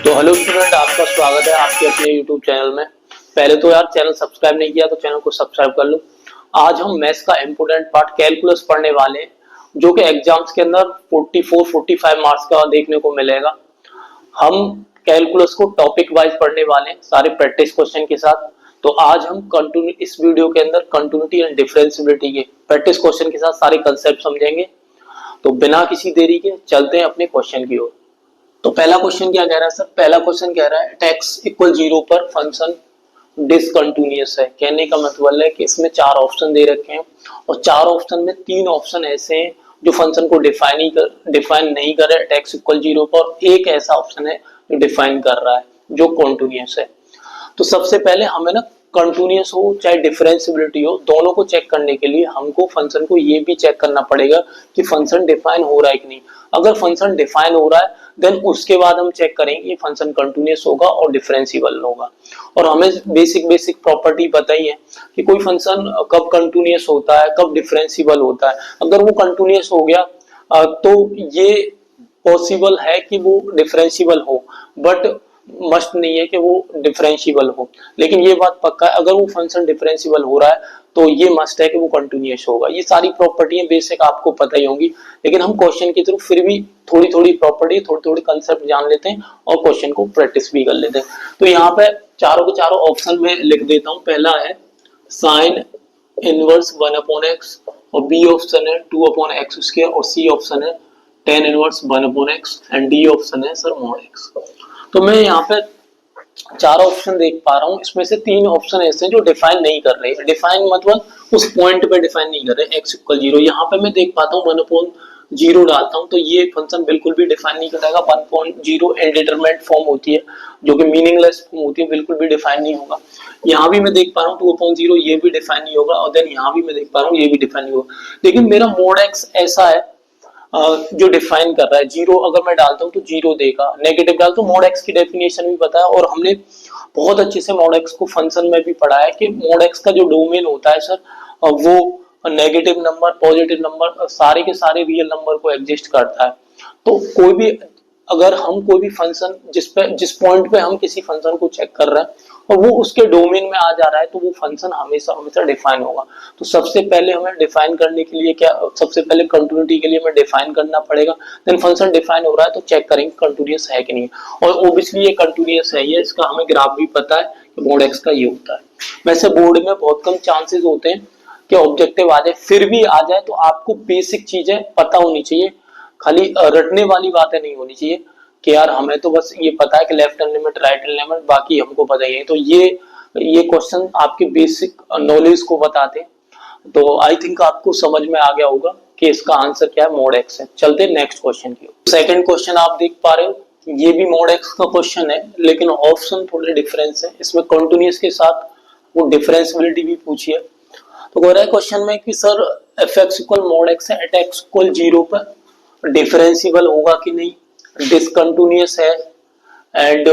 तो hello student, आपका स्वागत है आपके अपने यूट्यूब चैनल में। पहले तो यार चैनल सब्सक्राइब नहीं किया तो चैनल को सब्सक्राइब कर लो। आज हम मैथ्स का इम्पोर्टेंट पार्ट कैलकुलस पढ़ने वाले हैं, जो कि एग्जाम्स के अंदर 44-45 मार्क्स का देखने को मिलेगा। हम कैलकुलस को टॉपिक वाइज पढ़ने वाले हैं, सारे प्रैक्टिस क्वेश्चन के साथ। तो आज हम कंटिन्यू इस वीडियो के अंदर कंटिन्यूटी एंड डिफरेंशिएबिलिटी के प्रैक्टिस क्वेश्चन के साथ सारे कंसेप्ट समझेंगे। तो बिना किसी देरी के चलते हैं अपने क्वेश्चन की ओर। तो पहला क्वेश्चन क्या कह रहा है सर? पहला क्वेश्चन कह रहा है x इक्वल 0 पर फंक्शन डिसकंटिन्यूअस है। कहने का मतलब है कि इसमें चार ऑप्शन दे रखे हैं और चार ऑप्शन में तीन ऑप्शन ऐसे हैं जो फंक्शन को डिफाइन नहीं कर रहे x इक्वल 0 पर, एक ऐसा ऑप्शन है जो डिफाइन कर रहा है जो कॉन्टिन्यूअस है। तो सबसे पहले हमें ना कंटिन्यूअस हो चाहे डिफरेंशिएबिलिटी हो, दोनों को चेक करने के लिए हमको फंक्शन को ये भी चेक करना पड़ेगा कि फंक्शन डिफाइन हो रहा है कि नहीं। अगर फंक्शन डिफाइन हो रहा है देन उसके बाद हम चेक करेंगे फंक्शन कंटिन्यूअस होगा और डिफरेंशिएबल होगा। और हमें बेसिक प्रॉपर्टी बताई है कि कोई फंक्शन कब कंटिन्यूअस होता है, कब डिफरेंशिएबल होता है। अगर वो कंटिन्यूअस हो गया तो ये पॉसिबल है कि वो डिफरेंशिएबल हो, बट मस्ट नहीं है कि वो डिफरेंशिएबल हो। लेकिन ये बात पक्का है, अगर वो फंक्शन डिफरेंशिएबल हो रहा है तो ये मस्ट है कि वो कंटिन्यूअस होगा। ये सारी प्रॉपर्टियां बेसिक आपको पता ही होंगी, लेकिन हम क्वेश्चन की तरफ फिर भी थोड़ी थोड़ी प्रॉपर्टी, थोड़ी थोड़ी कंसेप्ट जान लेते हैं और क्वेश्चन को प्रैक्टिस भी कर लेते हैं। तो यहाँ पे चारों के चारों ऑप्शन में लिख देता हूँ। पहला है साइन इनवर्स 1/x और बी ऑप्शन है 2/x² और सी ऑप्शन है tan inverse 1/x and D option है सर mod x। तो मैं यहाँ पे चार ऑप्शन देख पा रहा हूँ, इसमें से तीन ऑप्शन ऐसे हैं जो डिफाइन नहीं कर रहे। डिफाइन मतलब उस पॉइंट पे डिफाइन नहीं कर रहे x इक्वल 0। यहाँ पे मैं देख पाता हूँ 1/0 डालता हूँ तो ये फंक्शन बिल्कुल भी डिफाइन नहीं करेगा। 1/0 इंडिटरमिनेट फॉर्म होती है जो कि मीनिंगलेस फॉर्म होती है, बिल्कुल भी डिफाइन नहीं होगा। यहाँ भी मैं देख पा रहा हूँ 2/0, ये भी डिफाइन नहीं होगा। और देन यहाँ भी मैं देख पा रहा हूँ ये भी डिफाइन नहीं होगा। लेकिन मेरा mod x ऐसा है जो डिफाइन कर रहा है। 0 अगर मैं डालता हूँ तो 0 देगा, नेगेटिव डालता हूँ। mod x की डेफिनेशन भी पता है और हमने बहुत अच्छे से mod x को फंक्शन में भी पढ़ा है कि mod x का जो डोमेन होता है सर वो नेगेटिव नंबर, पॉजिटिव नंबर, सारे के सारे रियल नंबर को एग्जिस्ट करता है। तो कोई भी अगर हम कोई भी फंक्शन जिस पॉइंट पे हम किसी फंक्शन को चेक कर रहे हैं और वो उसके डोमेन में आ जा रहा है तो वो फंक्शन हमेशा हमेशा डिफाइन होगा। तो सबसे पहले हमें डिफाइन करने के लिए क्या, सबसे पहले कंटिन्यूटी के लिए हमें डिफाइन करना पड़ेगा। देन फंक्शन डिफाइन हो रहा है तो चेक करेंगे कंटिन्यूअस है कि नहीं। और ओब्वियसली ये कंटिन्यूअस है, ये इसका हमें ग्राफ भी पता है कि mod x का ये होता है। वैसे बोर्ड में बहुत कम चांसेस होते हैं कि ऑब्जेक्टिव आ जाए, फिर भी आ जाए तो आपको बेसिक चीजें पता होनी चाहिए, खाली रटने वाली बातें नहीं होनी चाहिए कि यार हमें तो बस ये पता है कि left hand limit, right hand limit, बाकी हमको पता ही है। तो ये क्वेश्चन आपके बेसिक नॉलेज को बताते हैं। तो आई थिंक आपको समझ में आ गया होगा कि इसका आंसर क्या है, mod x है। चलते नेक्स्ट क्वेश्चन की। सेकंड क्वेश्चन आप देख पा रहे हो, ये भी mod x का क्वेश्चन है लेकिन ऑप्शन थोड़े डिफरेंस है। इसमें कंटिन्यूअस के साथ वो डिफरेंशिएबिलिटी भी पूछी है। तो कह रहा है क्वेश्चन में कि sir fx equal mod x है एट x इक्वल 0 पर डिफरेंशिएबल होगा कि नहीं, डिसकंटिन्यूअस है एंड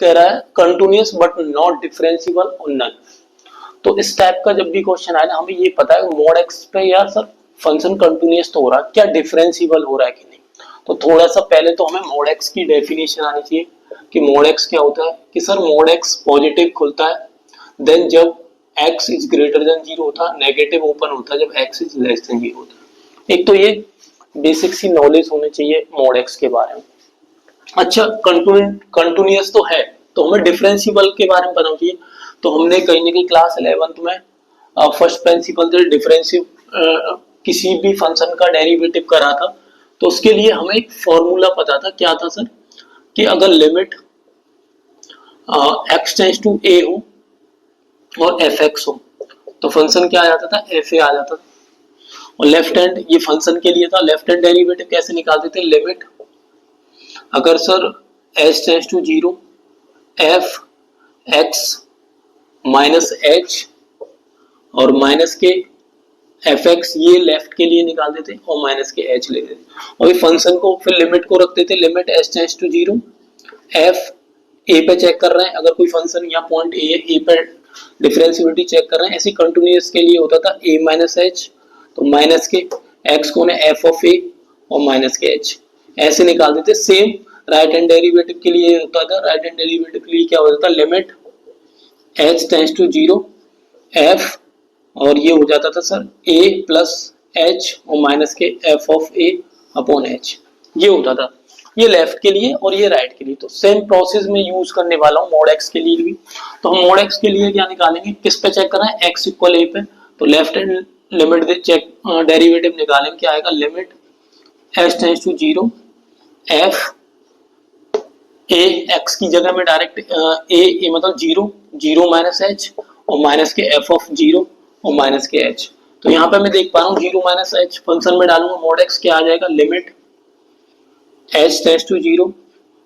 कह रहा है कंटिन्यूअस बट नॉट डिफरेंशिएबल और नन। तो इस टाइप का जब भी क्वेश्चन आए ना, हमें ये पता है mod x पे यार सर फंक्शन कंटिन्यूअस तो हो रहा है, क्या डिफरेंशिएबल हो रहा है कि नहीं। तो थोड़ा सा पहले तो हमें mod x की डेफिनेशन आनी चाहिए कि mod x क्या होता है। कि सर mod x पॉजिटिव खुलता है देन जब x इज ग्रेटर देन 0 होता है, नेगेटिव ओपन होता है जब x इज लेस देन 0 होता है। एक तो ये बेसिक सी नॉलेज होनी चाहिए mod x के बारे में। अच्छा, कंटिन्यूअस तो है तो हमें डिफरेंशिएबल के बारे में पता चाहिए। तो हमने कहीं ना कहीं क्लास 11th में फर्स्ट प्रिंसिपल से डिफरेंशियल किसी भी फंक्शन का डेरिवेटिव करा था। तो उसके लिए हमें एक फॉर्मूला पता था, क्या था सर, कि अगर limit x tends to a हो और fx हो तो फंक्शन क्या आ जाता था, fa आ जाता था। और लेफ्ट हैंड, ये फंक्शन के लिए था, लेफ्ट हैंड डेरिवेटिव कैसे निकालते थे, लिमिट अगर sir h tends to 0 f x minus h और माइनस के fx, ये लेफ्ट के लिए निकालते थे और माइनस के h लेते थे। और ये फंक्शन को फिर लिमिट को रखते थे, limit h tends to 0 f a पे चेक कर रहे हैं, अगर कोई फंक्शन या पॉइंट a है, a पे डिफरेंशिएबिलिटी चेक कर रहे हैं। ऐसी कंटिन्यूअस के लिए होता था a माइनस h, तो माइनस के x को ने f ऑफ a और माइनस के h ऐसे निकाल देते। सेम राइट हैंड डेरिवेटिव के लिए होता था, राइट हैंड डेरिवेटिव के लिए क्या होता था, limit h tends to 0 f, और ये हो जाता था सर a प्लस h और माइनस के f of a upon h, ये होता था। ये लेफ्ट के लिए और ये राइट के लिए। तो सेम प्रोसेस में यूज करने वाला हूँ मॉड एक्स के लिए भी। तो हम मॉड एक्स के लिए क्या निकालेंगे, किस पे चेक करना है, x इक्वल a पे। तो left hand limit check derivative निकालेंगे, क्या आएगा, limit h tends to 0 f a, x की जगह में डायरेक्ट a मतलब 0 माइनस h और माइनस के f ऑफ 0 और माइनस के h। तो यहाँ पे मैं देख पा रहा हूँ 0 माइनस h फंक्शन में डालूंगा, मॉड x क्या आ जाएगा, लिमिट h टेंड्स टू 0,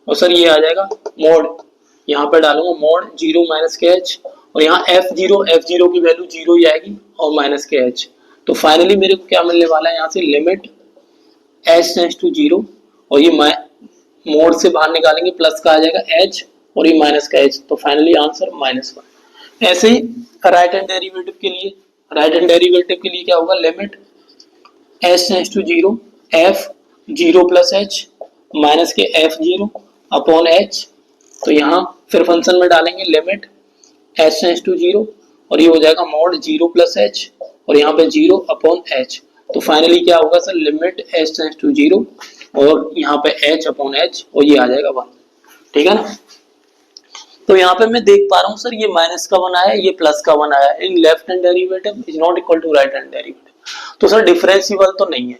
और सर ये आ जाएगा मॉड, यहाँ पे डालूंगा मॉड 0 माइनस के h, और यहाँ f0 की वैल्यू 0 ही आएगी और माइनस के h। तो फाइनली मेरे को क्या मिलने वाला है, यहाँ से लिमिट h टेंड्स टू 0, और ये मोड से बाहर निकालेंगे प्लस का आ जाएगा h और ये माइनस का h। तो फाइनली आंसर -1। ऐसे ही राइट हैंड डेरिवेटिव के लिए, राइट हैंड डेरिवेटिव के लिए क्या होगा, limit h tends to 0 f 0 plus h minus के f0 अपॉन h। तो यहाँ फिर फंक्शन में डालेंगे लिमिट h टेंड्स टू 0, और ये हो जाएगा मॉड 0 प्लस h और यहाँ पे 0 अपॉन h। तो फाइनली क्या होगा sir, limit h tends to 0 और यहाँ पे h अपॉन h, और ये आ जाएगा 1। ठीक है ना। तो यहाँ पे मैं देख पा रहा हूँ सर ये माइनस का 1 आया, ये प्लस का 1 आया। In left hand derivative is not equal to right hand derivative. तो सर डिफरेंशिएबल तो नहीं है,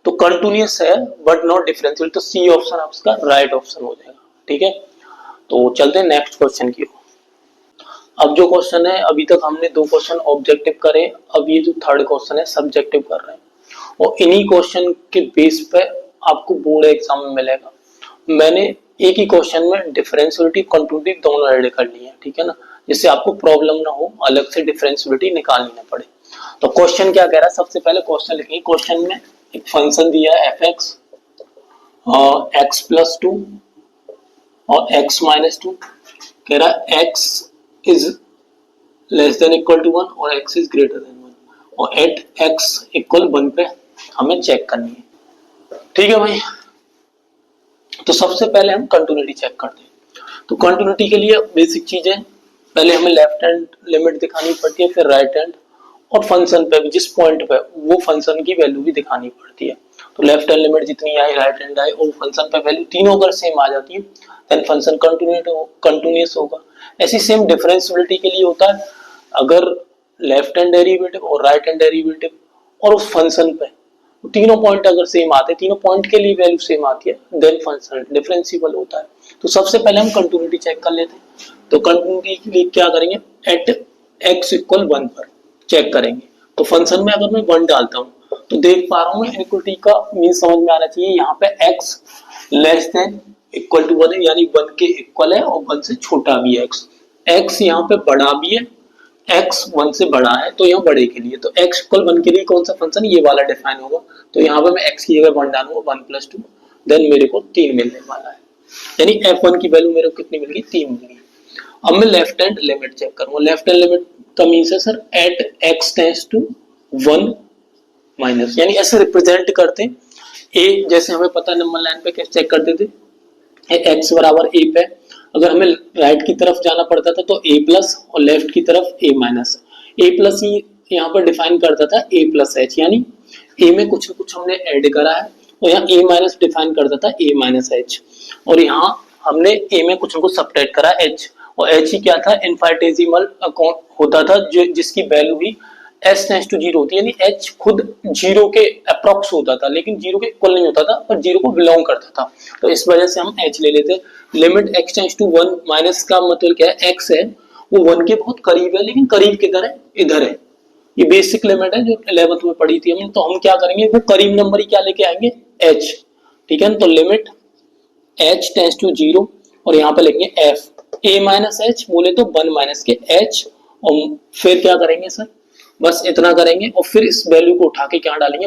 तो कंटिन्यूअस है बट नॉट डिफरेंशिएबल। तो सी ऑप्शन आपका राइट ऑप्शन हो जाएगा। ठीक है, तो चलते हैं नेक्स्ट क्वेश्चन की ओर। अब जो क्वेश्चन है, अभी तक हमने 2 क्वेश्चन ऑब्जेक्टिव करे, अब ये जो थर्ड क्वेश्चन है सब्जेक्टिव कर रहे हैं, और इन्हीं क्वेश्चन के बेस पे आपको बोर्ड एग्जाम में मिलेगा। मैंने एक ही क्वेश्चन में डिफरेंशिएबिलिटी कंटिन्यूटी दोनों ऐड कर ली है, ठीक है ना, जिससे आपको प्रॉब्लम ना हो, अलग से डिफरेंशिएबिलिटी निकालनी ना पड़े। तो क्वेश्चन क्या कह रहा है, सबसे पहले क्वेश्चन लिखेंगे। क्वेश्चन में एक फंक्शन दिया है एफ एक्स एक्स प्लस 2 और x माइनस 2, कह रहा है x is less than equal to 1 और x इज ग्रेटर देन 1, और एट x इक्वल 1 पे हमें चेक करनी है। ठीक है भाई, तो सबसे पहले हम कंटिन्यूटी चेक करते हैं। तो कंटिन्यूटी के लिए बेसिक चीजें, पहले हमें लेफ्ट हैंड लिमिट दिखानी पड़ती है, फिर राइट हैंड, और फंक्शन पे भी जिस पॉइंट पे वो फंक्शन की वैल्यू भी दिखानी पड़ती है। तो लेफ्ट हैंड लिमिट जितनी आई, राइट हैंड आई, और फंक्शन पे वैल्यू तीनों अगर सेम आ जाती है देन फंक्शन कंटिन्यूअस होगा। ऐसी सेम डिफरेंशिएबिलिटी के लिए होता है, अगर लेफ्ट हैंड डेरिवेटिव और राइट हैंड डेरिवेटिव और उस फंक्शन पे तीनों पॉइंट अगर सेम आते हैं, तीनों पॉइंट के लिए वैल्यू सेम आती है, देन फंक्शन डिफरेंशिएबल होता है। तो सबसे पहले हम कंटिन्यूटी चेक कर लेते हैं। तो कंटिन्यूटी के लिए क्या करेंगे, एट x इक्वल 1 पर चेक करेंगे। तो फंक्शन में अगर मैं 1 डालता हूँ तो देख पा रहा हूँ इक्वलिटी का मीन समझ में आना चाहिए। यहाँ पे x less than equal to 1 है, यानी 1 के इक्वल है, और 1 से छोटा भी है x यहाँ पे बड़ा भी है, x 1 से बड़ा है, तो यहाँ बड़े के लिए, तो x इक्वल 1 के लिए कौन सा फंक्शन, ये वाला डिफाइन होगा। तो यहाँ पे मैं x की जगह 1 डालूंगा, 1 प्लस 2, देन मेरे को 3 मिलने वाला है, यानी f1 की वैल्यू मेरे को कितनी मिल गई, 3 मिल गई। अब मैं लेफ्ट हैंड लिमिट चेक करूंगा। लेफ्ट हैंड लिमिट का मीन्स है sir at x tends to 1 minus, यानी ऐसे रिप्रेजेंट करते हैं। a जैसे हमें पता नंबर लाइन पे कैसे चेक करते थे, x बराबर a पे, अगर हमें राइट की तरफ जाना पड़ता था तो a प्लस, और लेफ्ट की तरफ a माइनस। a प्लस ही यहाँ पर डिफाइन करता था a प्लस h, यानी a में कुछ न कुछ हमने ऐड करा है, और यहाँ a माइनस डिफाइन करता था a माइनस h, और यहाँ हमने a में कुछ न कुछ सब्ट्रैक्ट करा h, और h ही क्या था, इनफाइनिटेसिमल होता था, जो जिसकी वैल्यू भी s टेंड्स टू 0 होती है, यानी h खुद 0 के अप्रॉक्स होता था, लेकिन 0 के इक्वल नहीं होता था, पर 0 को बिलोंग करता था। तो इस वजह से हम h ले लेते। Limit x tends to 1 minus का मतलब क्या है, x है वो 1 के बहुत करीब है, लेकिन करीब किधर है, इधर है। ये बेसिक लिमिट है जो 11th में पढ़ी थी हमने। तो हम क्या करेंगे, वो करीब नंबर ही क्या लेके आएंगे, h। ठीक है, तो लिमिट h टेंड्स टू 0, और यहाँ पे लिखेंगे f a माइनस h, बोले तो 1 माइनस के h, और फिर क्या करेंगे सर, बस इतना करेंगे, और फिर इस वैल्यू को उठा के क्या डालेंगे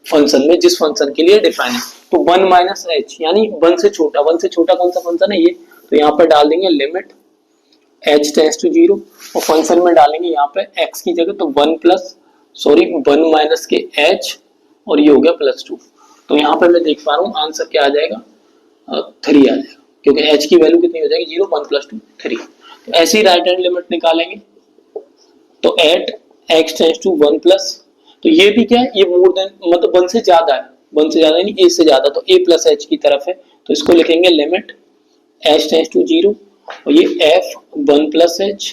फंक्शन में, जिस फंक्शन के लिए डिफाइन है। तो 1 माइनस h यानी 1 से छोटा, 1 से छोटा कौन सा फंक्शन है ये, तो यहाँ पर डाल देंगे लिमिट h टेंड्स टू 0, और फंक्शन में डालेंगे यहाँ पे x की जगह तो 1 माइनस के h, और ये हो गया +2। तो यहाँ पे मैं देख पा रहा हूँ आंसर क्या आ जाएगा, 3 आ जाएगा, क्योंकि h की वैल्यू कितनी हो जाएगी 0, 1 + 2 3। तो ऐसी राइट हैंड लिमिट निकालेंगे तो at x tends to 1 plus, तो ये भी क्या है, ये मोर देन मतलब 1 से ज्यादा है, 1 से ज्यादा यानी a से ज्यादा, तो a प्लस h की तरफ है, तो इसको लिखेंगे लिमिट h टेंड्स टू 0 और ये f 1 प्लस h।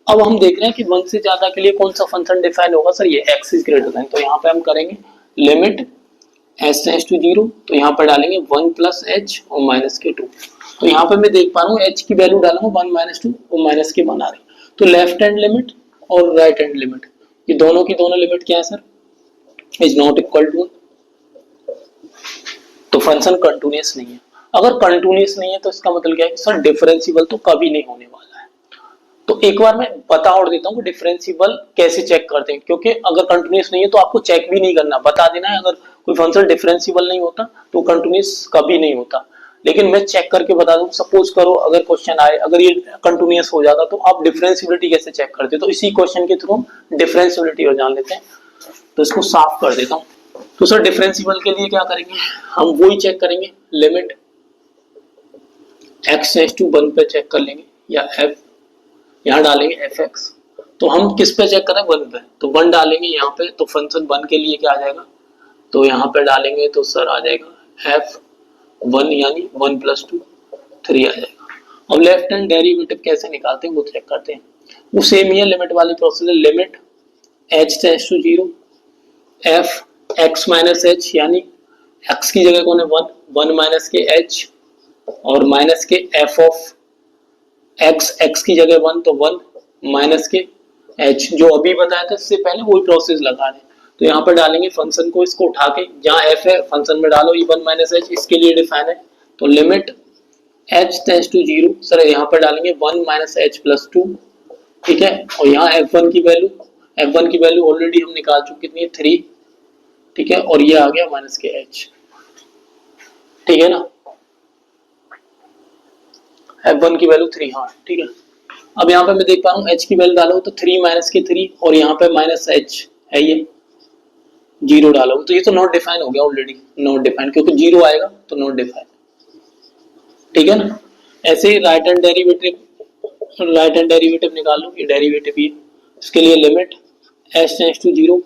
अब हम देख रहे हैं कि 1 से ज्यादा के लिए कौन सा फंक्शन डिफाइन होगा सर, ये x इज ग्रेटर देन, तो यहाँ पे हम करेंगे लिमिट h टेंड्स टू 0, तो यहाँ पर डालेंगे 1 प्लस h और माइनस के 2। तो यहाँ पे मैं देख पा रहा हूँ h की वैल्यू डालूंगा 1 माइनस 2 और माइनस के 1 आ रही, तो लेफ्ट हैंड लिमिट और राइट हैंड लिमिट, ये दोनों की दोनों लिमिट क्या है sir, is not equal to, तो फंक्शन कंटिन्यूअस नहीं है। अगर कंटिन्यूअस नहीं है तो इसका मतलब क्या है सर, डिफरेंशिएबल तो कभी नहीं होने वाला है। तो एक बार मैं बता और देता हूँ कि डिफरेंशिएबल कैसे चेक करते हैं, क्योंकि अगर कंटिन्यूअस नहीं है तो आपको चेक भी नहीं करना, बता देना है अगर कोई फंक्शन डिफरेंशिएबल नहीं होता तो कंटिन्यूअस कभी नहीं होता। लेकिन मैं चेक करके बता दूं, सपोज करो अगर क्वेश्चन आए अगर ये कंटिन्यूअस हो जाता तो आप डिफरेंशिएबिलिटी कैसे चेक करते, तो इसी क्वेश्चन के थ्रू हम डिफरेंशिएबिलिटी हो जान लेते हैं। तो इसको साफ कर देता हूं। तो सर डिफरेंशिएबल के लिए क्या करेंगे, हम वही चेक करेंगे, लिमिट x टेंड्स टू 1 पे चेक कर लेंगे, या f यहाँ डालेंगे fx, तो हम किस पे चेक करें 1 पे, तो 1 डालेंगे यहाँ पे, तो फंक्शन 1 के लिए क्या आ जाएगा, तो यहाँ पे डालेंगे तो सर आ जाएगा f1 यानी 1 + 2 3 आ जाएगा। अब लेफ्ट हैंड डेरिवेटिव कैसे निकालते हैं वो चेक करते हैं, वो सेम ही है, लिमिट वाली प्रोसेस है, limit h tends to 0 f x minus h, यानी x की जगह कौन है 1, 1 माइनस के h और माइनस के f ऑफ x, x की जगह 1 तो 1 माइनस के h, जो अभी बताया था इससे पहले वही प्रोसेस लगा रहे हैं। तो यहाँ पर डालेंगे फंक्शन को, इसको उठा के जहाँ f है फंक्शन में डालो, ये 1 माइनस h इसके लिए डिफाइन है, तो limit h tends to 0, sir यहाँ पर डालेंगे 1 माइनस h + 2, ठीक है, और यहाँ f1 की वैल्यू ऑलरेडी हम निकाल चुके, कितनी है 3, ठीक है, और ये आ गया माइनस के h, ठीक है ना, f1 की वैल्यू 3, हाँ ठीक है। अब यहाँ पे मैं देख पा रहा हूँ h की वैल्यू डालो तो 3 माइनस के 3 और यहाँ पे माइनस h है, ये 0 डालोगे तो ये तो नॉट डिफाइन हो गया ऑलरेडी, नॉट डिफाइन, क्योंकि 0 आएगा तो नॉट डिफाइन, ठीक है ना। ऐसे ही राइट हैंड डेरिवेटिव निकालो, ये डेरिवेटिव ये, इसके लिए limit h tends to 0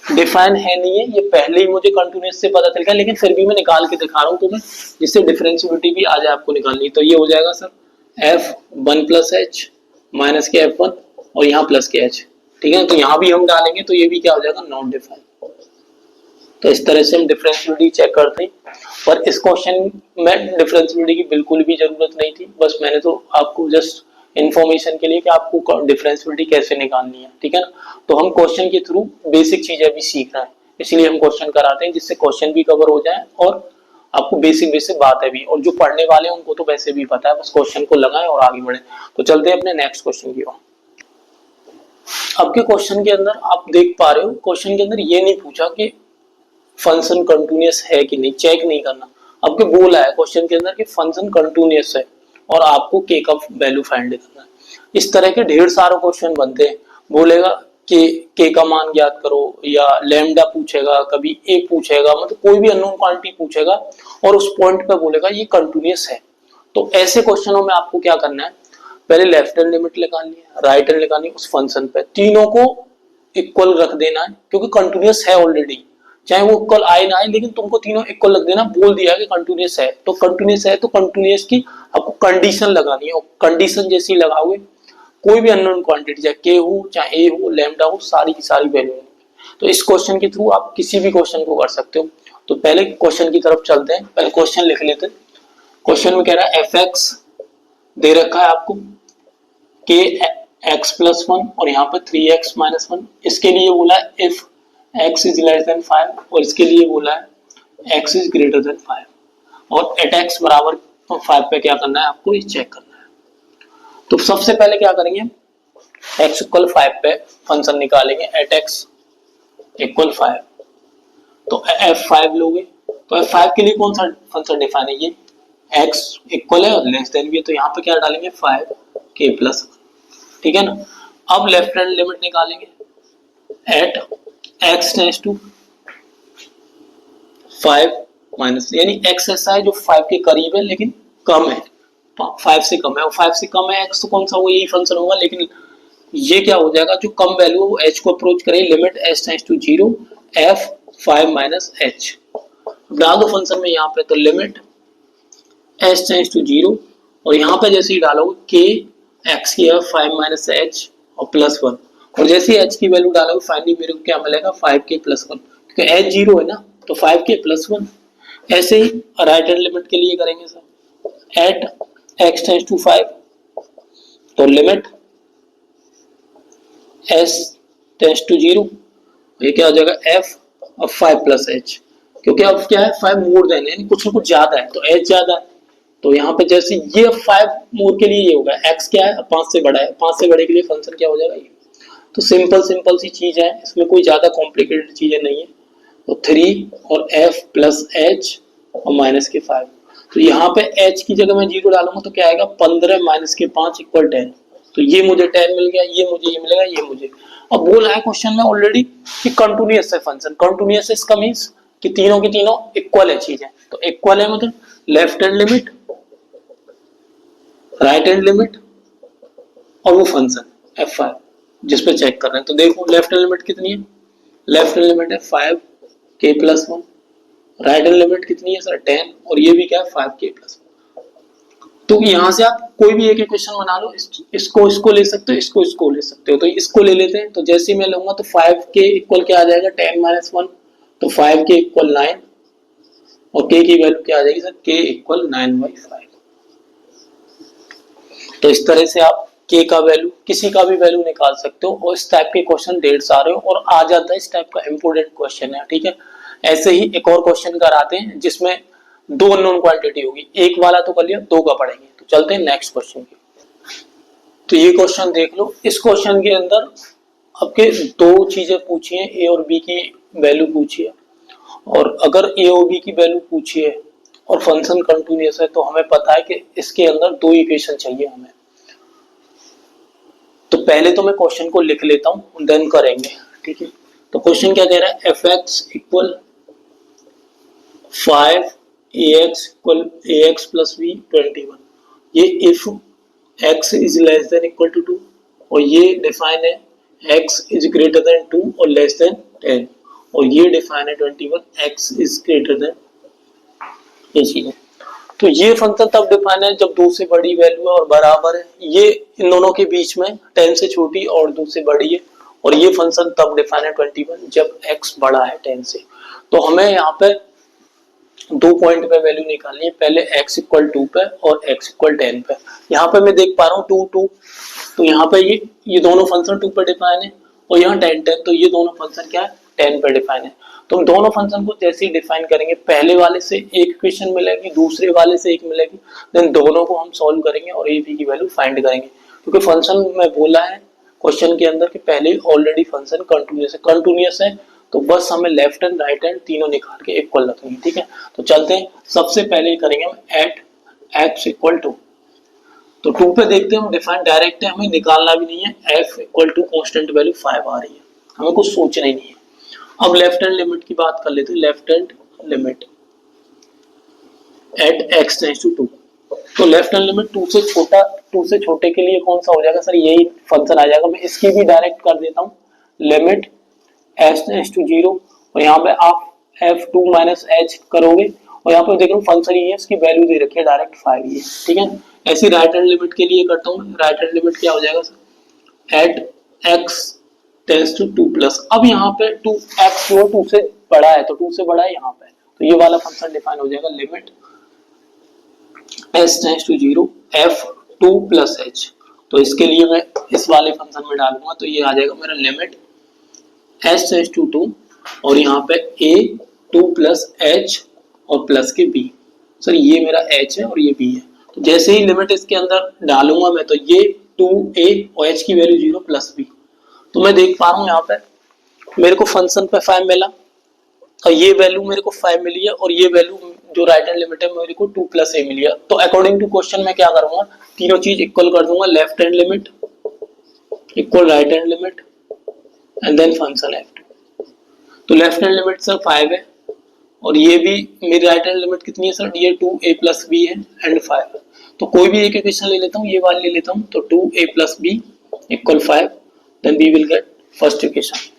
define है नहीं है, ये पहले ही मुझे कंटिन्यूअस से पता चल गया, लेकिन फिर भी मैं निकाल के दिखा रहा हूँ तुम्हें, जिससे डिफरेंशिएबिलिटी भी आ जाए आपको निकालनी। तो ये हो जाएगा sir f1 plus h minus के f1 और यहाँ प्लस के h, ठीक है, तो यहाँ भी हम डालेंगे तो ये भी क्या हो जाएगा नॉट डिफाइन। तो इस तरह से हम डिफरेंशिएबिलिटी चेक करते हैं, पर इस क्वेश्चन में डिफरेंशिएबिलिटी की बिल्कुल भी जरूरत नहीं थी, बस मैंने तो आपको जस्ट इंफॉर्मेशन के लिए कि आपको डिफरेंशिएबिलिटी कैसे निकालनी है, ठीक है ना। तो हम क्वेश्चन के थ्रू बेसिक चीजें भी सीख रहे हैं, इसलिए हम क्वेश्चन कराते हैं, जिससे क्वेश्चन भी कवर हो जाए और आपको बेसिक बात है भी, और जो पढ़ने वाले हैं उनको तो वैसे भी पता है, बस क्वेश्चन को लगाएं और आगे बढ़े। तो चलते हैं अपने नेक्स्ट क्वेश्चन की ओर। अब के क्वेश्चन के अंदर आप देख पा रहे हो, क्वेश्चन के अंदर ये नहीं पूछा कि फंक्शन कंटिन्यूअस है कि नहीं, चेक नहीं करना, आपके बोला है क्वेश्चन के अंदर कि फंक्शन कंटिन्यूअस है और आपको के का वैल्यू फाइंड करना है। इस तरह के ढेर सारे क्वेश्चन बनते हैं, बोलेगा कि के का मान ज्ञात करो, या लैम्डा पूछेगा, कभी ए पूछेगा, मतलब कोई भी अननोन क्वांटिटी पूछेगा और उस पॉइंट पे बोलेगा ये कंटिन्यूअस है। तो ऐसे क्वेश्चनों में आपको क्या करना है, पहले लेफ्ट हैंड लिमिट निकालनी है, राइट हैंड निकालनी है, उस फंक्शन पे तीनों को इक्वल रख देना है, क्योंकि कंटिन्यूअस है ऑलरेडी, चाहे वो इक्वल आए ना आए, लेकिन तुमको तीनों इक्वल रख देना, बोल दिया कि कंटिन्यूअस है, तो कंटिन्यूअस है तो कंटिन्यूअस की आपको कंडीशन लगानी है, और कंडीशन जैसी लगाओगे कोई भी अननोन क्वांटिटी चाहे के हो चाहे ए हो लैम्डा हो, सारी की सारी वैल्यू। तो इस क्वेश्चन के थ्रू आप किसी भी क्वेश्चन को कर सकते हो। तो पहले क्वेश्चन की तरफ चलते हैं, पहले क्वेश्चन लिख लेते हैं। क्वेश्चन में कह रहा है एफ एक्स दे रखा है आपको, के एक्स प्लस 1 और यहाँ पर 3x माइनस 1, इसके लिए बोला है if x is less then 5 और इसके लिए बोला है x इज ग्रेटर देन 5, और एट x बराबर 5 पे क्या करना है आपको, ये चेक करना है। तो सबसे पहले क्या करेंगे, x इक्वल 5 पे फंक्शन निकालेंगे, एट x इक्वल 5, तो f5 लोगे, तो f5 के लिए कौन सा फंक्शन डिफाइन है, ये x इक्वल है और लेस देन भी है, तो यहाँ पे क्या डालेंगे 5k प्लस, ठीक है ना। अब लेफ्ट हैंड लिमिट निकालेंगे, at x tends to 5 minus, यानी एक्स ऐसा है जो 5 के करीब है लेकिन कम है, 5 से कम है, और 5 से कम है एक्स तो कौन सा होगा, यही फंक्शन होगा। लेकिन ये क्या हो जाएगा, जो कम वैल्यू है वो एच को अप्रोच करेगी, limit h tends to 0 f 5 minus h. डाल दो फंक्शन में यहाँ पे, तो लिमिट एच टेंड्स टू 0, और यहाँ पे जैसे ही डालोगे के एक्स की 5 माइनस एच और प्लस 1, और जैसे ही एच की वैल्यू डालोगे फाइनली मेरे को क्या मिलेगा, 5k प्लस 1, क्योंकि एच 0 है ना, तो 5k प्लस 1। ऐसे ही राइट हैंड लिमिट के लिए करेंगे sir, at x tends to 5, तो लिमिट एस टेंड्स टू 0, ये क्या हो जाएगा एफ और 5 प्लस एच, क्योंकि अब क्या है 5 मोर देन यानी कुछ ना कुछ ज्यादा है, तो एच ज्यादा है, तो यहाँ पे जैसे ये 5 मोर के लिए ये होगा, एक्स क्या है 5 से बड़ा है, 5 से बड़े के लिए फंक्शन क्या हो जाएगा ये। तो सिंपल सी चीज है, इसमें कोई ज्यादा कॉम्प्लिकेटेड चीजें नहीं है। तो 3 और एफ प्लस एच और माइनस के 5, तो यहाँ पे एच की जगह मैं 0 डालूंगा तो क्या आएगा, 15 माइनस के 5 इक्वल 10, तो ये मुझे 10 मिल गया, ये मुझे ये मिलेगा, ये मुझे। अब बोला है क्वेश्चन में ऑलरेडी कि कंटिन्यूअस है फंक्शन, कंटिन्यूअस इसका मींस कि तीनों की तीनों इक्वल है चीजें, तो इक्वल है मतलब left hand limit, right hand limit और वो फंक्शन f5 जिस पे चेक कर रहे हैं। तो देखो लेफ्ट हैंड लिमिट कितनी है, लेफ्ट हैंड लिमिट है 5k plus 1, right hand limit कितनी है सर 10, और ये भी क्या है 5k प्लस 1। तो यहाँ से आप कोई भी एक क्वेश्चन बना लो, इसको ले सकते हो, इसको ले सकते हो, तो इसको ले लेते हैं। तो जैसे ही मैं लूंगा तो 5k इक्वल क्या आ जाएगा 10 माइनस 1, तो 5k इक्वल 9, और k की वैल्यू क्या आ जाएगी सर, k इक्वल 9/5। तो इस तरह से आप k का वैल्यू किसी का भी वैल्यू निकाल सकते हो, और इस टाइप के क्वेश्चन ढेर सारे हो और आ जाता है, इस टाइप का इंपोर्टेंट क्वेश्चन है, ठीक है। ऐसे ही एक और क्वेश्चन कराते हैं जिसमें 2 अननोन क्वांटिटी होगी, एक वाला तो कर लिया, 2 का पढ़ेंगे। तो चलते हैं नेक्स्ट क्वेश्चन की। तो ये क्वेश्चन देख लो, इस क्वेश्चन के अंदर आपके 2 चीजें पूछी है, ए और बी की वैल्यू पूछी है, और अगर ए और बी की वैल्यू पूछी है और फंक्शन कंटिन्यूअस है, तो हमें पता है कि इसके अंदर 2 इक्वेशन चाहिए हमें। तो पहले तो मैं क्वेश्चन को लिख लेता हूं, देन करेंगे, ठीक है। तो क्वेश्चन क्या कह रहा है, f x equal 5 ax equal ax plus b 21, ये if x is less than equal to 2, और ये डिफाइन है x इज ग्रेटर देन 2 और लेस देन 10, और ये डिफाइन है 21 x इज ग्रेटर देन, ये चीज है। तो ये फंक्शन तब डिफाइन है जब 2 से बड़ी वैल्यू है और बराबर है, ये इन दोनों के बीच में 10 से छोटी और 2 से बड़ी है, और ये फंक्शन तब डिफाइन है 21 जब x बड़ा है 10 से। तो हमें यहाँ पे 2 पॉइंट पे वैल्यू निकालनी है, पहले x इक्वल 2 पे और x इक्वल 10 पे। यहाँ पे मैं देख पा रहा हूँ 2 2, तो यहाँ पे ये दोनों फंक्शन 2 पे डिफाइन है, और यहाँ 10 10, तो ये दोनों फंक्शन क्या है 10 पे डिफाइन है। तो हम दोनों फंक्शन को जैसे ही डिफाइन करेंगे, पहले वाले से एक इक्वेशन मिलेगी, दूसरे वाले से एक मिलेगी, देन दोनों को हम सॉल्व करेंगे और ए बी की वैल्यू फाइंड करेंगे, क्योंकि फंक्शन में बोला है क्वेश्चन के अंदर कि पहले ऑलरेडी फंक्शन कंटिन्यूअस है, तो बस हमें लेफ्ट हैंड राइट हैंड तीनों निकाल के इक्वल रखनी है, ठीक है। तो चलते हैं, सबसे पहले करेंगे हम एट एक्स इक्वल टू, तो 2 पे देखते हैं हम, डिफाइन डायरेक्ट है, हमें निकालना भी नहीं है, f equal to constant value 5 आ रही है, हमें कुछ सोचना ही नहीं है। अब लेफ्ट हैंड लिमिट की बात कर लेते हैं, left hand limit at x tends to 2, तो लेफ्ट हैंड लिमिट 2 से छोटे के लिए कौन सा हो जाएगा सर, यही फंक्शन आ जाएगा। मैं इसकी भी डायरेक्ट कर देता हूँ, लिमिट h टेंड्स टू 0, और यहाँ पे आप f2 माइनस h करोगे, और यहाँ पे देख रहा हूँ फंक्शन ये है, इसकी वैल्यू दे रखी है डायरेक्ट 5 ये, ठीक है। ऐसी राइट हैंड लिमिट के लिए करता हूँ, राइट हैंड लिमिट क्या हो जाएगा sir, at x tends to 2 plus, अब यहाँ पे 2x जो 2 से बड़ा है, तो 2 से बड़ा है यहाँ पे, तो ये वाला फंक्शन डिफाइन हो जाएगा, limit s tends to 0 f2 plus h, तो इसके लिए मैं इस वाले फंक्शन में डालूंगा, तो ये आ जाएगा मेरा लिमिट s टेंड्स टू 2, और यहाँ पे a2 प्लस h और प्लस के b, सर ये मेरा h है और ये b है। तो जैसे ही लिमिट इसके अंदर डालूंगा मैं, तो ये 2a और h की वैल्यू 0 प्लस b, तो मैं देख पा रहा हूँ यहाँ पे मेरे को फंक्शन पे 5 मिला, और ये वैल्यू मेरे को 5 मिली है, और ये वैल्यू जो राइट हैंड लिमिट है मेरे को 2 प्लस a मिली है। तो अकॉर्डिंग टू क्वेश्चन मैं क्या करूंगा, तीनों चीज इक्वल कर दूंगा, left hand limit equal right hand limit and then function f2। तो लेफ्ट हैंड लिमिट सर 5 है और ये भी मेरी राइट हैंड लिमिट कितनी है सर, ये 2a प्लस बी है एंड 5। तो कोई भी एक इक्वेशन ले लेता हूँ, ये वाली ले लेता हूँ, तो 2a plus b equal 5, then we will get first equation.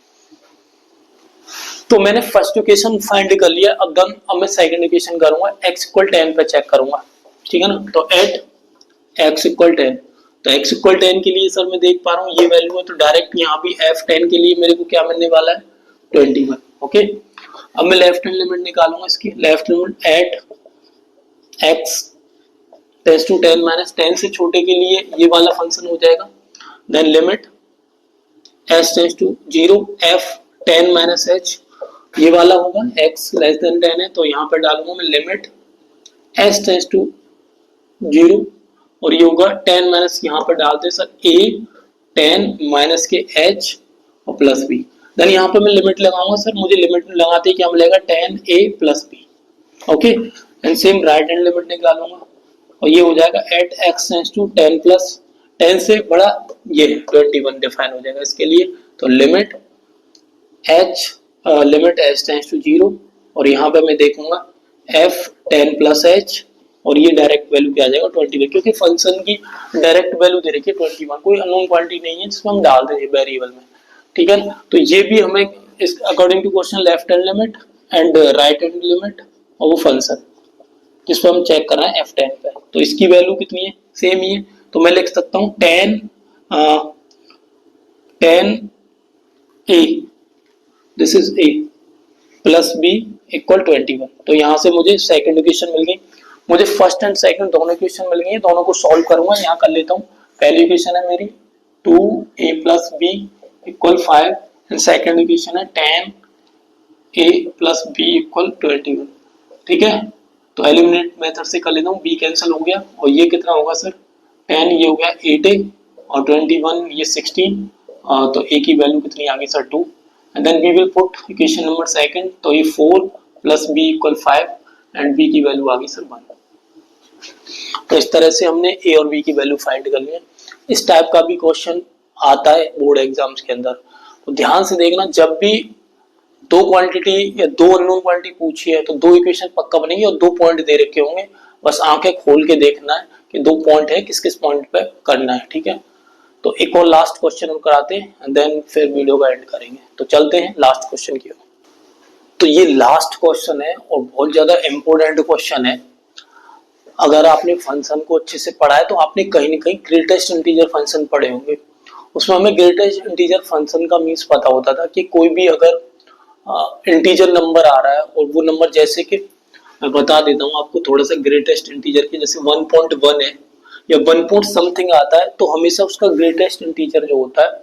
तो मैंने फर्स्ट इक्वेशन फाइंड कर लिया। अब मैं सेकंड इक्वेशन करूंगा, x इक्वल 10 पे चेक करूंगा, ठीक है ना। तो एट x इक्वल 10, तो x इक्वल 10 के लिए सर मैं देख पा रहा हूँ ये वैल्यू है, तो डायरेक्ट यहाँ भी f10 के लिए मेरे को क्या मिलने वाला है, 21। ओके, अब मैं लेफ्ट हैंड लिमिट निकालूंगा इसकी। Left limit at x tends to 10 minus 10 से छोटे के लिए ये वाला फंक्शन हो जाएगा, then limit s tends to 0 f10 minus h, ये वाला होगा x लेस देन 10 है, तो यहाँ पे डालूंगा मैं लिमिट s टेंस टू 0, और ये होगा 10 माइनस, यहाँ पर डालते सर a 10 माइनस के h और प्लस b, देन यहाँ पे मैं लिमिट लगाऊंगा सर, मुझे लिमिट लगाते ही क्या मिलेगा, 10a plus b। Okay, and same right hand limit निकालूंगा, और ये हो जाएगा at x tends to 10 plus 10 से बड़ा ये 21 डिफाइन हो जाएगा इसके लिए, तो लिमिट h टेंस टू 0, और यहाँ पे मैं देखूंगा f10 प्लस h, और ये डायरेक्ट वैल्यू क्या आ जाएगा 21, क्योंकि फंक्शन की डायरेक्ट वैल्यू दे रखी है 21, कोई अननोन क्वांटिटी नहीं है जिसको हम डाल देंगे वेरिएबल में, ठीक है। तो ये भी हमें इस according to question left hand limit and right hand limit और वो फंक्शन जिसको हम चेक कर रहे हैं f10 पे, तो इसकी वैल्यू कितनी है, सेम ही है। तो मैं लिख सकता हूँ 10 a, this is a plus b equal 21। तो यहाँ से मुझे सेकंड इक्वेशन मिल गई, मुझे फर्स्ट एंड सेकंड दोनों इक्वेशन मिल गई, दोनों को सॉल्व करूंगा। यहाँ कर लेता हूँ, पहली इक्वेशन है मेरी 2a plus b equal 5 and second equation है 10a प्लस b इक्वल 21, ठीक है। तो एलिमिनेट मेथड से कर लेता हूँ, b कैंसिल हो गया, और ये कितना होगा सर, 10 ये हो गया 8a और 21 ये 16, तो a की वैल्यू कितनी आ गई sir 2, and then we will put equation number second, तो ये 4 plus b equal 5 and b की वैल्यू आ गई सर 1। तो इस तरह से हमने a और b की वैल्यू फाइंड कर लिया। इस टाइप का भी क्वेश्चन आता है बोर्ड एग्जाम्स के अंदर, तो ध्यान से देखना, जब भी दो क्वांटिटी या दो अननोन क्वांटिटी पूछी है तो दो इक्वेशन पक्का बनेगी और दो पॉइंट दे रखे होंगे, बस आंखें खोल के देखना है कि दो पॉइंट है, किस किस पॉइंट पे करना है, ठीक है। तो एक और लास्ट क्वेश्चन हम कराते हैं एंड देन फिर वीडियो का एंड करेंगे। तो चलते हैं लास्ट क्वेश्चन की ओर। तो ये लास्ट क्वेश्चन है और बहुत ज्यादा इंपॉर्टेंट क्वेश्चन है। अगर आपने फंक्शन को अच्छे से पढ़ा है तो आपने कहीं ना कहीं ग्रेटेस्ट इंटीजर फंक्शन पढ़े होंगे। उसमें हमें ग्रेटेस्ट इंटीजर फंक्शन का मीन्स पता होता था कि कोई भी अगर इंटीजर नंबर आ रहा है और वो नंबर, जैसे कि मैं बता देता हूँ आपको थोड़ा सा ग्रेटेस्ट इंटीजर के, जैसे 1.1 है या 1 पॉइंट समथिंग आता है, तो हमेशा उसका ग्रेटेस्ट इंटीजर जो होता है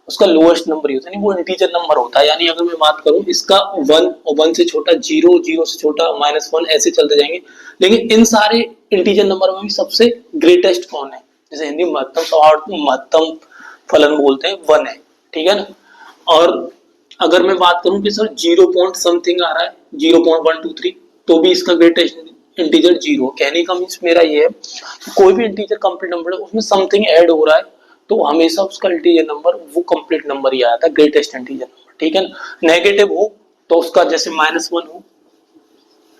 उसका लोएस्ट नंबर ही होता है, वो इंटीजर नंबर होता है। यानी अगर मैं बात करूं इसका 1 और 1 से छोटा 0, 0 से छोटा -1, ऐसे चलते जाएंगे, लेकिन इन सारे इंटीजर नंबर में भी सबसे ग्रेटेस्ट कौन है, जैसे हिंदी महत्तम फलन बोलते हैं, 1 है, ठीक है ना। और अगर मैं बात करूं कि सर 0 पॉइंट समथिंग आ रहा है, 0.123, तो भी इसका ग्रेटेस्ट इंटीजर 0। कहने का मीन्स मेरा ये है कि कोई भी इंटीजर कंप्लीट नंबर है उसमें समथिंग ऐड हो रहा है तो हमेशा उसका इंटीजर नंबर वो कंप्लीट नंबर ही आता है, ग्रेटेस्ट इंटीजर नंबर, ठीक है ना। नेगेटिव हो तो उसका जैसे -1 हो,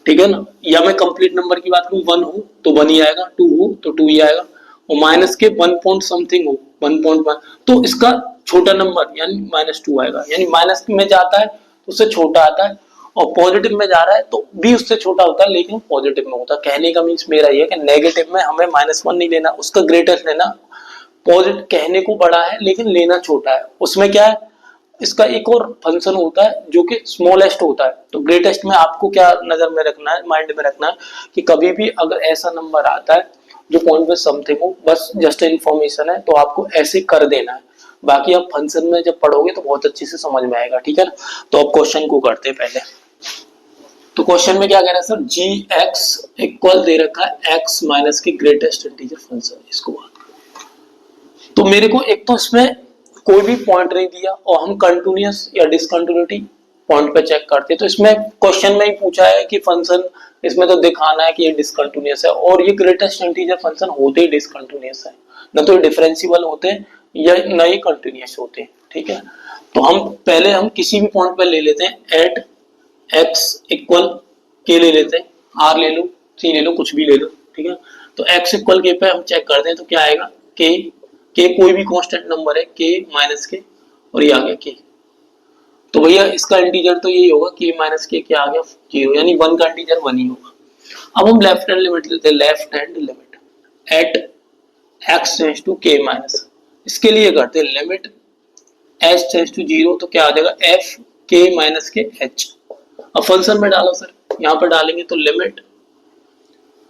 ठीक है ना, या मैं कंप्लीट नंबर की बात करूं 1 हो तो 1 ही आएगा, 2 हो तो 2 ही आएगा, और माइनस के 1 पॉइंट समथिंग हो 1.1 तो इसका छोटा नंबर यानी -2 आएगा। यानी माइनस में जाता है तो उससे छोटा आता है, और पॉजिटिव में जा रहा है तो भी उससे छोटा होता है लेकिन पॉजिटिव में होता है। कहने का मीन्स मेरा ये है कि नेगेटिव में हमें -1 नहीं लेना, उसका ग्रेटेस्ट लेना। पॉजिटिव कहने को बड़ा है लेकिन लेना छोटा है, उसमें क्या है, इसका एक और फंक्शन होता है जो कि स्मॉलेस्ट होता है। तो ग्रेटेस्ट में आपको क्या नजर में रखना है, माइंड में रखना है कि कभी भी अगर ऐसा नंबर आता है जो पॉइंट में समथिंग हो, बस जस्ट इन्फॉर्मेशन है, तो आपको ऐसे कर देना है। बाकी आप फंक्शन में जब पढ़ोगे तो बहुत अच्छे से समझ में आएगा, ठीक है ना। तो अब क्वेश्चन को करते हैं पहले। तो क्वेश्चन में क्या कह रहा है सर, जी एक्स इक्वल दे रखा है एक्स माइनस के ग्रेटेस्ट इंटीजर फंक्शन, इसको बात। तो मेरे को एक तो इसमें कोई भी पॉइंट नहीं दिया और हम कंटिन्यूअस या डिसकंटिन्यूटी पॉइंट पे चेक करते हैं। तो इसमें क्वेश्चन में ही पूछा है कि फंक्शन, इसमें तो दिखाना है कि ये डिसकंटिन्यूअस है, और ये ग्रेटेस्ट इंटीजर फंक्शन होते ही डिसकंटिन्यूअस है, न तो ये डिफरेंशिएबल होते हैं या न ही कंटिन्यूअस होते हैं, ठीक है। तो हम पहले किसी भी पॉइंट पे ले लेते हैं एट एक्स इक्वल के ले लेते हैं, आर ले लो, सी ले लो, कुछ भी ले लो, ठीक है। तो एक्स इक्वल के पे हम चेक करते हैं तो क्या आएगा, के कोई भी कांस्टेंट नंबर है, के माइनस के, और ये आ गया के। तो भैया इसका इंटीजर तो यही होगा, के माइनस के क्या आ गया 0, यानी 1 का इंटीजर 1 ही होगा। अब हम लेफ्ट हैंड लिमिट लेते हैं, left hand limit at x tends to k minus, इसके लिए करते हैं लिमिट एच टेंड्स टू 0, तो क्या आ जाएगा एफ के माइनस के एच। अब फंक्शन में डालो सर, यहाँ पर डालेंगे तो लिमिट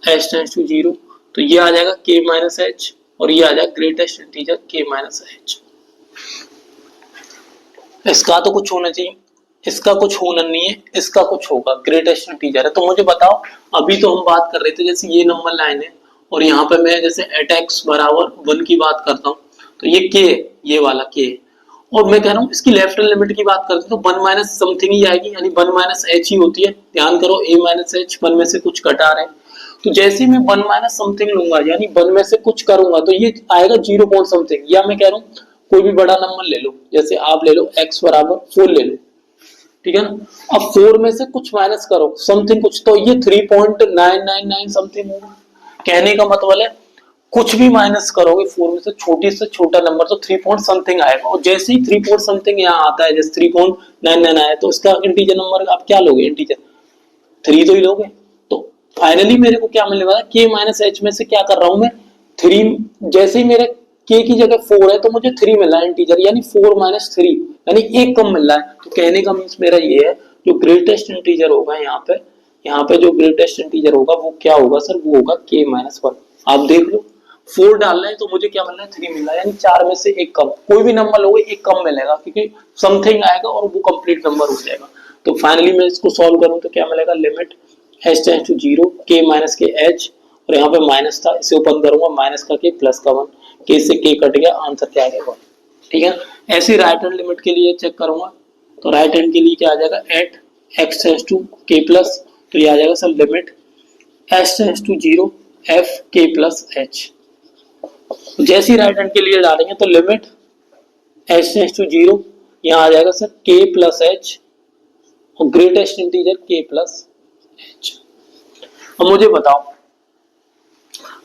एच टेंड्स टू 0, तो ये आ जाएगा के माइनस एच, और ये आ जाएगा ग्रेटेस्ट इंटीजर के माइनस एच। इसका तो कुछ होना चाहिए, इसका कुछ होना नहीं है, इसका कुछ होगा, ग्रेटेस्ट इंटीजर है। तो मुझे बताओ, अभी तो हम बात कर रहे थे जैसे ये नंबर लाइन है, और यहाँ पे मैं जैसे एट एक्स बराबर 1 की बात करता हूँ, तो ये के, ये वाला के, और मैं कह रहा हूँ इसकी लेफ्ट हैंड लिमिट की बात करते हैं तो 1 माइनस समथिंग ही आएगी, यानी 1 माइनस एच ही होती है। ध्यान करो, ए माइनस एच 1 में से कुछ कटा रहे हैं, तो जैसे ही मैं 1 माइनस समथिंग लूंगा, यानी 1 में से कुछ करूंगा, तो ये आएगा 0 पॉइंट समथिंग। या मैं कह रहा हूँ कोई भी बड़ा नंबर ले लो, जैसे आप ले लो x बराबर 4 ले लो, ठीक है ना। अब 4 में से कुछ माइनस करो समथिंग कुछ, तो ये 3.999 समथिंग होगा। कहने का मतलब है कुछ भी माइनस करोगे 4 में से, छोटी से छोटा नंबर तो 3 पॉइंट समथिंग आएगा, और जैसे ही 3 पॉइंट समथिंग यहाँ आता है, जैसे 3.99 आया, तो इसका इंटीजर नंबर आप क्या लोगे, इंटीजर 3 तो ही लोगे। तो फाइनली मेरे को क्या मिलने वाला है, के माइनस एच में से क्या कर रहा हूं मैं 3, जैसे ही मेरे के की जगह 4 है तो मुझे 3 मिल रहा है इंटीजर, यानी 4 माइनस 3, यानी एक कम मिल रहा है। तो कहने का मीन्स मेरा ये है, जो ग्रेटेस्ट इंटीजर होगा यहाँ पे जो ग्रेटेस्ट इंटीजर होगा वो क्या होगा सर, वो होगा के माइनस 1। आप देख लो 4 डाल रहे हैं तो मुझे क्या मिल रहा है 3 मिल रहा है, यानी 4 में से एक कम, कोई भी नंबर लोगे एक कम मिलेगा, क्योंकि समथिंग आएगा और वो कंप्लीट नंबर हो जाएगा। तो फाइनली मैं इसको सॉल्व करूं तो क्या मिलेगा, लिमिट एच टेंड्स टू 0 के माइनस के एच, और यहाँ पे माइनस था, इसे ओपन करूंगा, माइनस का के प्लस का 1, के से के कट गया, आंसर क्या आ गया 1, ठीक है। ऐसे राइट हैंड लिमिट के लिए चेक करूंगा, तो राइट हैंड के लिए क्या आ जाएगा, at x tends to k plus, तो ये आ जाएगा sir limit h tends to 0 f k plus h. जैसे ही राइट हैंड के लिए डालेंगे तो लिमिट एच टेंड्स टू 0, यहाँ आ जाएगा सर के प्लस एच, और ग्रेटेस्ट इंटीजर के प्लस एच। अब मुझे बताओ,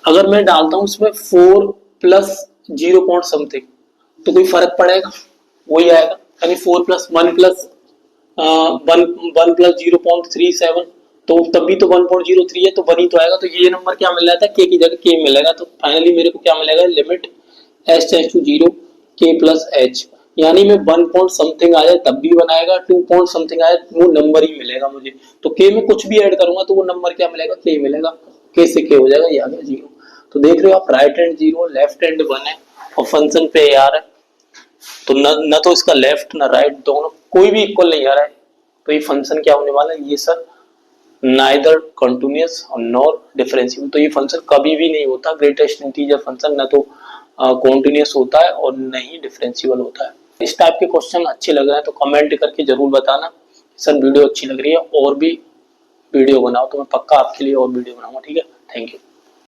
अगर मैं डालता हूं इसमें 4 प्लस 0 पॉइंट समथिंग, तो कोई फर्क पड़ेगा, वही आएगा, यानी 4 प्लस 1 प्लस 1 प्लस 0.37, तो तब भी तो 1.03 है, तो 1 ही तो आएगा। तो ये नंबर क्या मिल रहा था, के की जगह के मिलेगा। तो फाइनली मेरे को क्या मिलेगा, लिमिट एच टेंड्स टू 0 के प्लस एच, यानी मैं 1 पॉइंट समथिंग आ जाए तब भी बनाएगा, 2 पॉइंट समथिंग आए वो नंबर ही मिलेगा मुझे। तो के में कुछ भी ऐड करूंगा तो वो नंबर क्या मिलेगा, के मिलेगा, के से के हो जाएगा, ये आ गया 0। तो देख रहे हो आप, राइट हैंड 0 लेफ्ट हैंड 1 है, और फंक्शन पे यार है, तो न तो इसका लेफ्ट न राइट दोनों कोई भी इक्वल नहीं आ रहा है, तो ये फंक्शन क्या होने वाला है, ये सर नाइदर कंटिन्यूअस और नॉर डिफरेंशिएबल। तो ये फंक्शन कभी भी नहीं होता ग्रेटेस्ट इंटीजर फंक्शन, न तो कंटिन्यूअस होता है और न ही डिफरेंशिएबल होता है। इस टाइप के क्वेश्चन अच्छे लग रहे हैं तो कमेंट करके जरूर बताना सर वीडियो अच्छी लग रही है, और भी वीडियो बनाओ तो मैं पक्का आपके लिए और वीडियो बनाऊंगा, ठीक है। Thank you.